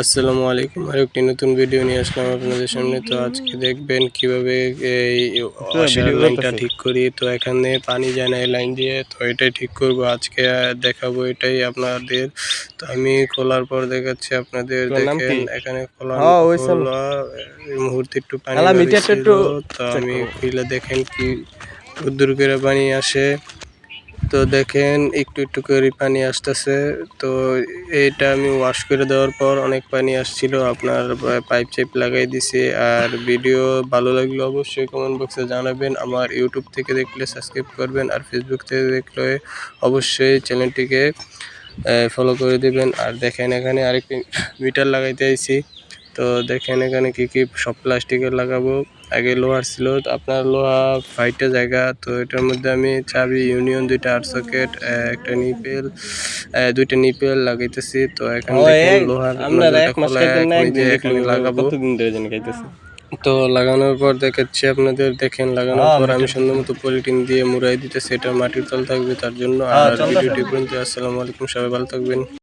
আসসালামু আলাইকুম। আরেকটি নতুন ভিডিও নিয়ে আসলাম আপনাদের সামনে। তো আজকে দেখবেন কিভাবে এই ওয়াশার ভিডিও লাইনটা করতেছে। ঠিক করি। তো এখানে পানি যায় না এই লাইন দিয়ে। তো এটাই ঠিক করব আজকে, দেখাবো এটাই আপনাদের। তো আমি খোলার পর দেখাচ্ছি আপনাদের। তোর নাম দেখেন কি? এখানে খোলা হ্যাঁ ওইসব হলো, এই মুহূর্তে একটু পানি আলা মিটারটা বাড়ছিল। একটু তো চেক আমি করো। খুলে দেখেন কি কদ্দুর করে পানি আসে। তো দেখেন একটু একটু করে পানি আসতেছে। তো এটা আমি ওয়াশ করে দেওয়ার পর অনেক পানি আসছিল, আপনার পাইপ চাইপ লাগাই দিছি। আর ভিডিও ভালো লাগলে অবশ্যই কমেন্ট বক্সে জানাবেন। আমার ইউটিউব থেকে দেখলে সাবস্ক্রাইব করবেন, আর ফেসবুক থেকে দেখলে অবশ্যই চ্যানেলটিকে ফলো করে দিবেন। আর দেখেন এখানে আরেকটি মিটার লাগাইতে আইছি। তো দেখেন এখানে কি কি সব প্লাস্টিকের লাগাবো। আগে লোহার ছিল, তো আপনার লোহা ফাইটে জায়গা। তো এটার মধ্যে আমি চাবি, ইউনিয়ন, দুইটা আর সকেট, একটা নিপেল, দুইটা নিপেল লাগাইতেছি। তো এখানে ও দেখেন এক লোহার আপনারা নজলটা ১ মাস খোলা, খাইতেন না এখন এই যে একদিন দেখলো এখানে লাগাবো। কতদিন ধরে জানি খাইতেছে। তো লাগানোর পর দেখাচ্ছি আপনাদের। দেখেন লাগানোর হ্যাঁ পর আমি মিটার সুন্দর মতো পলিথিন দিয়ে মুড়াই দিতেছি, এটা মাটির তল থাকবে তার জন্য। হ্যাঁ আর চলতেছে। ভিডিওটি পর্যন্ত। আসসালামু আলাইকুম, সবাই ভালো থাকবেন।